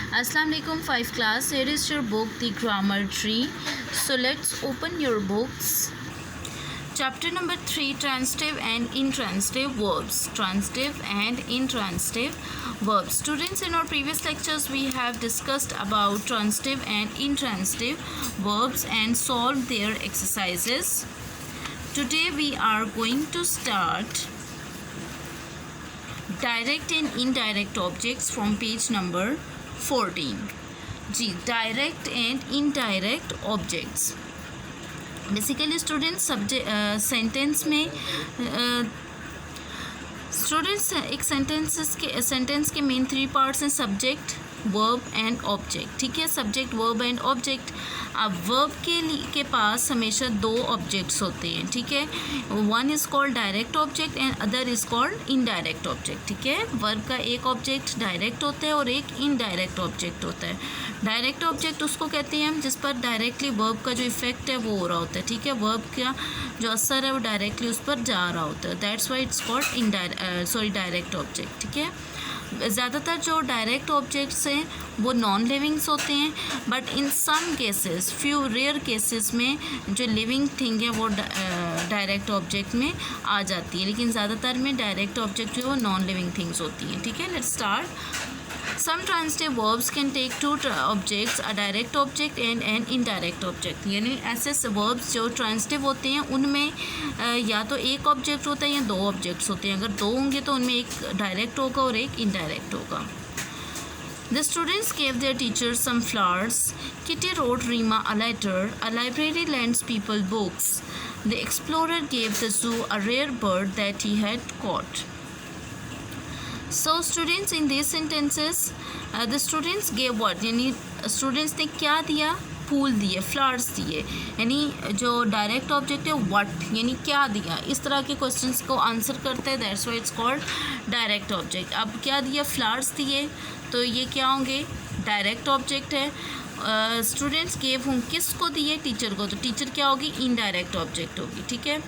Assalamu alaikum 5 class. Here is your book The Grammar Tree. So let's open your books. Chapter number 3, transitive and intransitive verbs. Transitive and intransitive verbs. Students, in our previous lectures we have discussed about transitive and intransitive verbs and solved their exercises. Today we are going to start direct and indirect objects from page number 14. जी, direct and indirect objects. Basically students sentence में students एक sentence के main 3 parts हैं: subject, verb and object. ठीक है, subject, verb and object. अब verb के पास हमेशा 2 ऑब्जेक्ट्स होते हैं. ठीक है, one is called direct object and other is called indirect object. ठीक है, वर्ब का एक ऑब्जेक्ट डायरेक्ट होता है और एक इनडायरेक्ट ऑब्जेक्ट होता है. डायरेक्ट ऑब्जेक्ट उसको कहते हैं हम जिस पर डायरेक्टली वर्ब का जो इफेक्ट है वो हो रहा होता है. ठीक है, वर्ब का जो असर है वो डायरेक्टली उस पर जा रहा होता है. That's why it's called direct object. ठीक है, ज़्यादातर जो डायरेक्ट ऑब्जेक्ट्स हैं वो नॉन लिविंग्स होते हैं, but in some cases, few rare cases में जो लिविंग थिंग है वो डायरेक्ट ऑब्जेक्ट में आ जाती है, लेकिन ज़्यादातर में डायरेक्ट ऑब्जेक्ट जो है वो नॉन लिविंग थिंग्स होती हैं. ठीक है, let's start. Some transitive verbs can take 2 objects, a direct object and an indirect object. यानी ऐसे verbs जो transitive होते हैं उनमें या तो एक ऑब्जेक्ट होता है या 2 ऑब्जेक्ट्स होते हैं. अगर 2 होंगे तो उनमें एक डायरेक्ट होगा और एक इनडायरेक्ट होगा. The students gave their teachers some flowers. Kitty wrote Rima a letter. A library lends people books. The explorer gave the zoo a rare bird that he had caught. So students, in these sentences the students gave what, यानी students ने क्या दिया? फूल दिए, flowers दिए. यानी जो direct object है what, यानी क्या दिया, इस तरह के क्वेश्चंस को आंसर करते हैं. That's why it's called direct object. अब क्या दिया? फ्लावर्स दिए, तो ये क्या होंगे? डायरेक्ट ऑब्जेक्ट है. स्टूडेंट्स गेव हूँ, किसको दिए? टीचर को, तो टीचर क्या होगी? इनडायरेक्ट ऑब्जेक्ट होगी. ठीक है,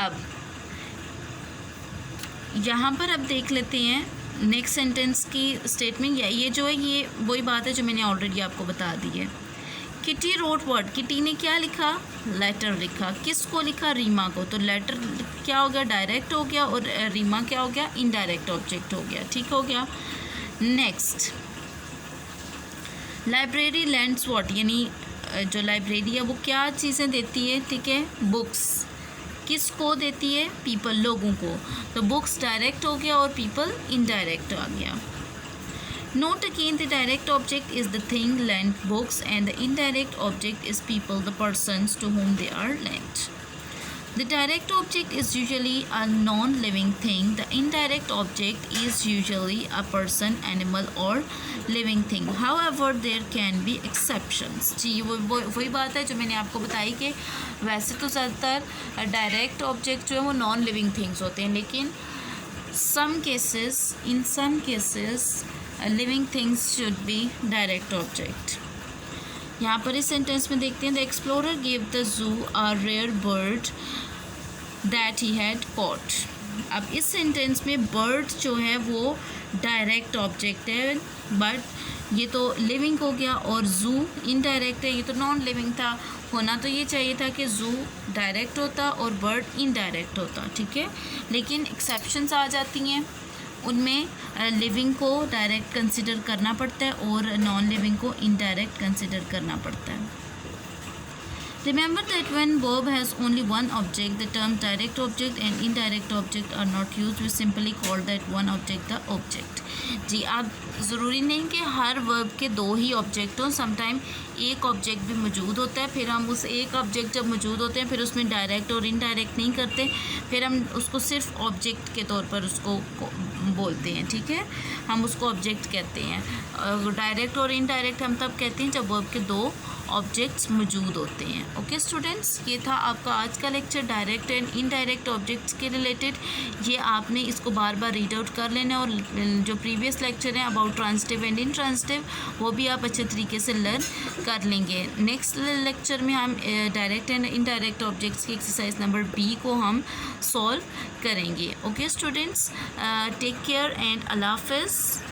अब यहाँ पर अब देख लेते हैं नेक्स्ट सेंटेंस की स्टेटमेंट. ये जो है ये वही बात है जो मैंने ऑलरेडी आपको बता दी है. किटी रोट वर्ड, किटी ने क्या लिखा? लेटर लिखा. किसको लिखा? रीमा को. तो लेटर क्या हो गया? डायरेक्ट हो गया, और रीमा क्या हो गया? इनडायरेक्ट ऑब्जेक्ट हो गया. ठीक हो गया. नेक्स्ट, लाइब्रेरी लैंड्स व्हाट, यानी जो लाइब्रेरी है वो क्या चीज़ें देती है? ठीक है, बुक्स. किसको देती है? पीपल, लोगों को. तो बुक्स डायरेक्ट हो गया और पीपल इनडायरेक्ट आ गया. Note again, the direct object is the thing lent books and the indirect object is people, the persons to whom they are lent. The direct object is usually a non-living thing. The indirect object is usually a person, animal or living thing. However, there can be exceptions. जी, वही बात है जो मैंने आपको बताई कि वैसे तो ज़्यादातर डायरेक्ट ऑब्जेक्ट जो है वो नॉन लिविंग थिंग्स होते हैं, लेकिन in some cases living things should be direct object. यहाँ पर इस सेंटेंस में देखते हैं, the explorer give the zoo a rare bird that he had caught. अब इस सेंटेंस में बर्ड जो है वो डायरेक्ट ऑब्जेक्ट है, बट ये तो लिविंग हो गया, और जू इनडायरेक्ट है, ये तो नॉन लिविंग था. होना तो ये चाहिए था कि जू डायरेक्ट होता और बर्ड इनडायरेक्ट होता. ठीक है, लेकिन एक्सेप्शंस आ जाती हैं, उनमें लिविंग को डायरेक्ट कंसिडर करना पड़ता है और नॉन लिविंग को इनडायरेक्ट कंसिडर करना पड़ता है. Remember that when verb has only one object, the terms direct object and indirect object are not used. We simply call that one object the object. जी, आप ज़रूरी नहीं कि हर वर्ब के 2 ही object हों. समटाइम एक ऑब्जेक्ट भी मौजूद होता है, फिर हम उस एक ऑब्जेक्ट जब मौजूद होते हैं फिर उसमें डायरेक्ट और इनडायरेक्ट नहीं करते, फिर हम उसको सिर्फ ऑब्जेक्ट के तौर पर उसको बोलते हैं. ठीक है, हम उसको ऑब्जेक्ट कहते हैं. डायरेक्ट और इनडायरेक्ट हम तब कहते हैं जब वर्ब के 2 ऑब्जेक्ट्स मौजूद होते हैं. ओके स्टूडेंट्स, ये था आपका आज का lecture direct and indirect objects के रिलेटेड. ये आपने इसको बार बार रीड आउट कर लेना, और जो प्रीवियस लेक्चर हैं अबाउट ट्रांसिटिव एंड इनट्रांसिटिव वो भी आप अच्छे तरीके से लर्न कर लेंगे. नेक्स्ट लेक्चर में हम डायरेक्ट एंड इनडायरेक्ट ऑब्जेक्ट्स की एक्सरसाइज नंबर B को हम सॉल्व करेंगे. Okay students, take care and अल्लाह हाफ़िज़.